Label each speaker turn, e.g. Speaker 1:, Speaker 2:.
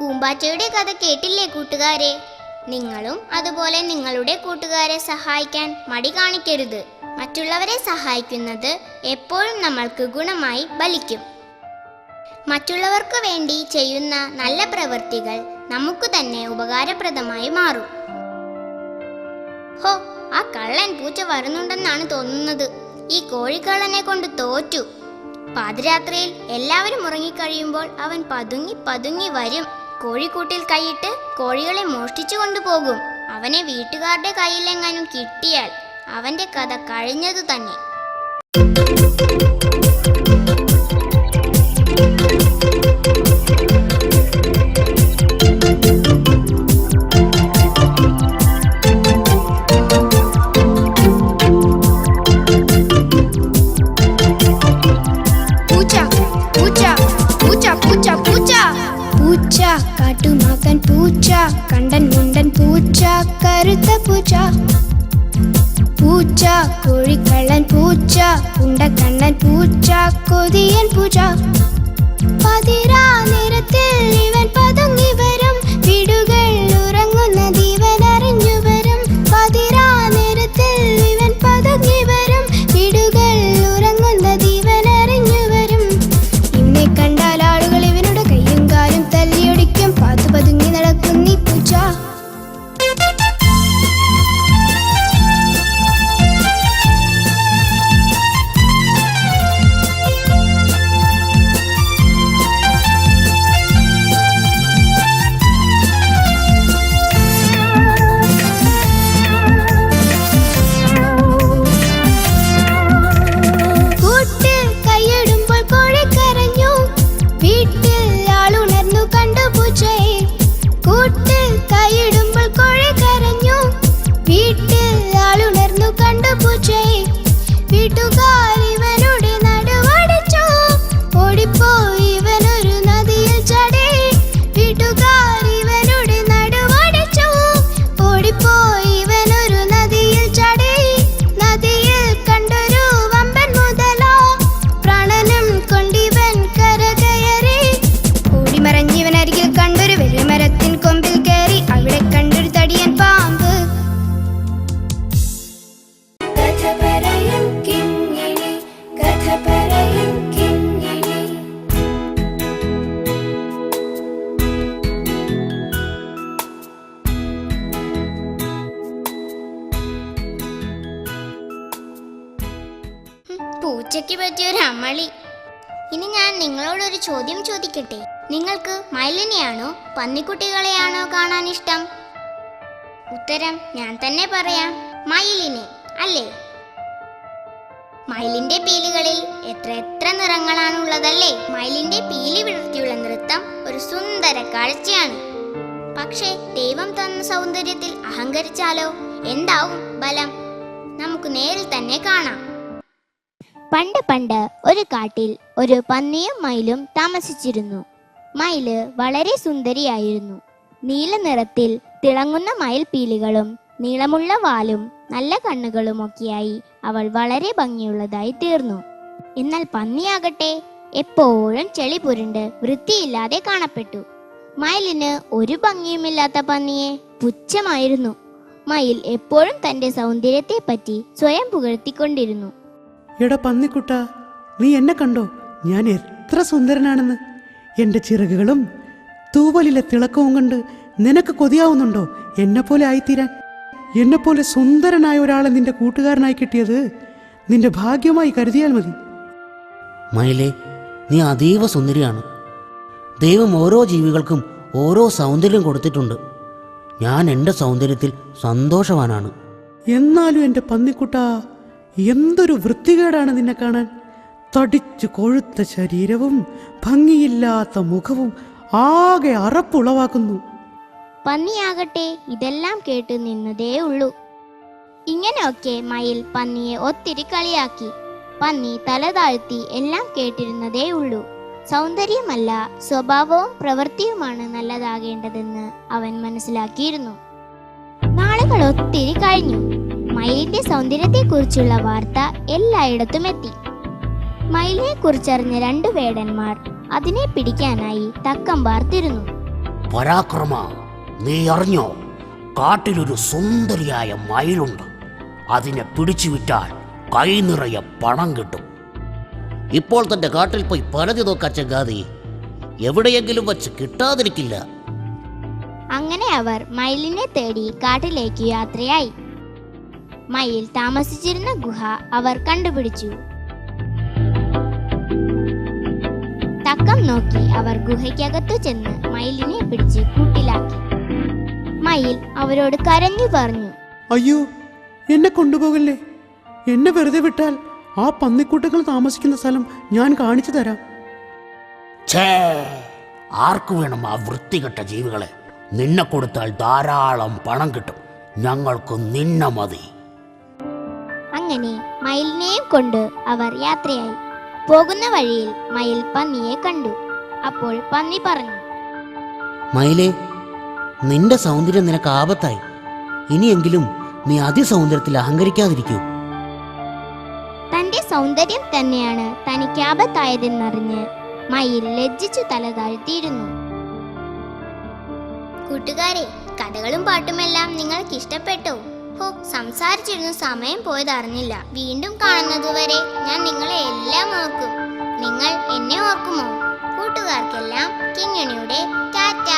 Speaker 1: പൂമ്പാറ്റയുടെ കഥ കേട്ടില്ലേ കൂട്ടുകാരെ? നിങ്ങളും അതുപോലെ നിങ്ങളുടെ കൂട്ടുകാരെ സഹായിക്കാൻ മടി കാണിക്കരുത്. മറ്റുള്ളവരെ സഹായിക്കുന്നത് എപ്പോഴും നമ്മൾക്ക് ഗുണമായി ഫലിക്കും. മറ്റുള്ളവർക്ക് വേണ്ടി ചെയ്യുന്ന നല്ല പ്രവൃത്തികൾ നമുക്ക് തന്നെ ഉപകാരപ്രദമായി മാറും. ഹോ, ആ കള്ളൻ പൂച്ച വരുന്നുണ്ടെന്നാണ് തോന്നുന്നത്. ഈ കോഴിക്കള്ളനെ കൊണ്ട് തോറ്റു. പാതിരാത്രിയിൽ എല്ലാവരും ഉറങ്ങിക്കഴിയുമ്പോൾ അവൻ പതുങ്ങി പതുങ്ങി വരും. കോഴിക്കൂട്ടിൽ കൈയിട്ട് കോഴികളെ മോഷ്ടിച്ചു കൊണ്ടുപോകും. അവനെ വീട്ടുകാരുടെ കയ്യിലെങ്ങാനും കിട്ടിയാൽ അവന്റെ കഥ കഴിഞ്ഞതു തന്നെ.
Speaker 2: പൂച്ച, കാട്ടുമാക്കൻ പൂച്ച, കണ്ടൻ മുണ്ടൻ പൂച്ച, കറുത്ത പൂച്ച. പൂച്ച, കോഴിക്കള്ളൻ പൂച്ച, ഉണ്ടക്കണ്ണൻ പൂച്ച, കൊതിയൻ പൂച്ച. പതിരാ നേരത്തിൽ ഇവൻ പതുങ്ങി വരും, വീടുകൾ ഉറങ്ങുന്നത് ഇവൻ അറിഞ്ഞു വരും. പതിരാ നേരത്തിൽ ഇവൻ പതുങ്ങി വരും, വീടുകൾ ഉറങ്ങുന്നത് ഇവൻ അറിഞ്ഞു വരും. ഇവനെ കണ്ടാൽ ആളുകൾ ഇവനുടെ കയ്യും കാലും തല്ലിയൊടിക്കും. പാത്തു പതുങ്ങി നടക്കുന്നീ പൂച്ച.
Speaker 1: പൂച്ചയ്ക്ക് പറ്റിയൊരു അമളി. ഇനി ഞാൻ നിങ്ങളോടൊരു ചോദ്യം ചോദിക്കട്ടെ. നിങ്ങൾക്ക് മയിലിനെയാണോ പന്നിക്കുട്ടികളെയാണോ കാണാൻ ഇഷ്ടം? ഉത്തരം ഞാൻ തന്നെ പറയാം, മയിലിനെ, അല്ലേ? മയിലിന്റെ പീലികളിൽ എത്ര നിറങ്ങളാണുള്ളതല്ലേ? മയിലിന്റെ പീലി വിടർത്തിയുള്ള നൃത്തം ഒരു സുന്ദര കാഴ്ചയാണ്. പക്ഷേ ദൈവം തന്ന സൗന്ദര്യത്തിൽ അഹങ്കരിച്ചാലോ എന്താവും ഫലം? നമുക്ക് നേരിൽ തന്നെ കാണാം.
Speaker 3: പണ്ട് ഒരു കാട്ടിൽ ഒരു പന്നിയും മയിലും താമസിച്ചിരുന്നു. മയില് വളരെ സുന്ദരിയായിരുന്നു. നീല നിറത്തിൽ തിളങ്ങുന്ന മയിൽ പീലികളും നീളമുള്ള വാലും നല്ല കണ്ണുകളുമൊക്കെയായി അവൾ വളരെ ഭംഗിയുള്ളതായി തീർന്നു. എന്നാൽ പന്നിയാകട്ടെ എപ്പോഴും ചെളി പുരണ്ട് വൃത്തിയില്ലാതെ കാണപ്പെട്ടു. മയിലിന് ഒരു ഭംഗിയുമില്ലാത്ത പന്നിയെ പുച്ഛമായിരുന്നു. മയിൽ എപ്പോഴും തന്റെ സൗന്ദര്യത്തെ പറ്റി സ്വയം പുകഴ്ത്തിക്കൊണ്ടിരുന്നു.
Speaker 4: എടാ പന്നിക്കുട്ട, നീ എന്നെ കണ്ടോ? ഞാൻ എത്ര സുന്ദരനാണെന്ന്. എൻ്റെ ചിറകുകളും തൂവലിലെ തിളക്കവും കണ്ട് നിനക്ക് കൊതിയാവുന്നുണ്ടോ എന്നെപ്പോലെ ആയിത്തീരാൻ? എന്നെപ്പോലെ സുന്ദരനായ ഒരാളെ നിന്റെ കൂട്ടുകാരനായി കിട്ടിയത് നിന്റെ ഭാഗ്യമായി കരുതിയാൽ മതി.
Speaker 5: മയിലേ, നീ അതീവ സുന്ദരിയാണ്. ദൈവം ഓരോ ജീവികൾക്കും ഓരോ സൗന്ദര്യം കൊടുത്തിട്ടുണ്ട്. ഞാൻ എൻ്റെ സൗന്ദര്യത്തിൽ സന്തോഷവാനാണ്.
Speaker 4: എന്നാലും എൻ്റെ പന്നിക്കുട്ട, എന്തൊരു വൃത്തികേടാണ് നിന്നെ കാണാൻ. തടിച്ചു കൊഴുത്ത ശരീരവും ഭംഗിയില്ലാത്ത മുഖവും ആകെ അറപ്പുളവാക്കുന്നു.
Speaker 3: പന്നിയാകട്ടെ ഇതെല്ലാം കേട്ട് നിന്നതേ ഉള്ളൂ. ഇങ്ങനെയൊക്കെ മയിൽ പന്നിയെ ഒത്തിരി കളിയാക്കി. പന്നി തല താഴ്ത്തി എല്ലാം കേട്ടിരുന്നതേ ഉള്ളൂ. സൗന്ദര്യമല്ല, സ്വഭാവവും പ്രവൃത്തിയുമാണ് നല്ലതാകേണ്ടതെന്ന് അവൻ മനസ്സിലാക്കിയിരുന്നു. നാളുകൾ ഒത്തിരി കഴിഞ്ഞു. മയിലിന്റെ സൗന്ദര്യത്തെക്കുറിച്ചുള്ള വാർത്ത എല്ലായിടത്തും എത്തി. മയിലിനെ കുറിച്ചറിഞ്ഞ 2 വേടന്മാർ അതിനെ പിടിക്കാനായി തക്കം പാർത്തിരുന്നു.
Speaker 5: പരാക്രമ, നീ അറിഞ്ഞോ? കാട്ടിലൊരു സുന്ദരിയായ മയിലുണ്ട്. അതിനെ പിടിച്ചു വിറ്റാൽ കൈ നിറയെ പണം കിട്ടും. ഇപ്പോൾ തന്റെ കാട്ടിൽ പോയി പരതി നോക്കാ ചങ്ങാതി, എവിടെയെങ്കിലും വച്ച് കിട്ടാതിരിക്കില്ല.
Speaker 3: അങ്ങനെ അവർ മയിലിനെ തേടി കാട്ടിലേക്ക് യാത്രയായി. മയിൽ താമസിച്ചിരുന്ന ഗുഹ അവർ കണ്ടുപിടിച്ചു. തക്കം നോക്കി അവർ ഗുഹയ്ക്കകത്തു ചെന്ന് മയിലിനെ പിടിച്ച് കൂട്ടിലാക്കി. മയിൽ അവരോട് കരഞ്ഞു പറഞ്ഞു,
Speaker 4: അയ്യോ, എന്നെ കൊണ്ടുപോകല്ലേ. എന്നെ വെറുതെ വിട്ടാൽ ആ പന്നിക്കൂട്ടങ്ങൾ താമസിക്കുന്ന സ്ഥലം ഞാൻ കാണിച്ചു തരാം.
Speaker 5: ഛേ, ആർക്കു വേണം ആ വൃത്തികെട്ട ജീവികളെ? നിന്നെ കൊടുത്താൽ ധാരാളം പണം കിട്ടും. ഞങ്ങൾക്ക് നിന്നെ മതി.
Speaker 3: അങ്ങനെ മയിലിനെയും കൊണ്ട് അവർ യാത്രയായി. പോകുന്ന വഴിയിൽ മയിൽ പന്നിയെ കണ്ടു. അപ്പോൾ പന്നി പറഞ്ഞു,
Speaker 5: മയിലേ, നിന്റെ സൗന്ദര്യം നിനക്ക് ആപത്തായി. ഇനിയെങ്കിലും നീ അതിസൗന്ദര്യത്തിൽ അഹങ്കരിക്കാതിരിക്കൂ.
Speaker 3: തന്റെ സൗന്ദര്യം തന്നെയാണ് തനിക്ക് ആപത്തായതെന്നറിഞ്ഞ് മയിൽ ലജ്ജിച്ചു തല താഴ്ത്തിയിരുന്നു.
Speaker 1: കൂട്ടുകാരെ, കഥകളും പാട്ടുമെല്ലാം നിങ്ങൾക്ക് ഇഷ്ടപ്പെട്ടോ? സംസാരിച്ചിരുന്നു സമയം പോയതറിഞ്ഞില്ല. വീണ്ടും കാണുന്നതുവരെ ഞാൻ നിങ്ങളെ എല്ലാം ഓർക്കും. നിങ്ങൾ എന്നെ ഓർക്കുമോ? കൂട്ടുകാർക്കെല്ലാം കിങ്ങിണിയുടെ ടാറ്റ.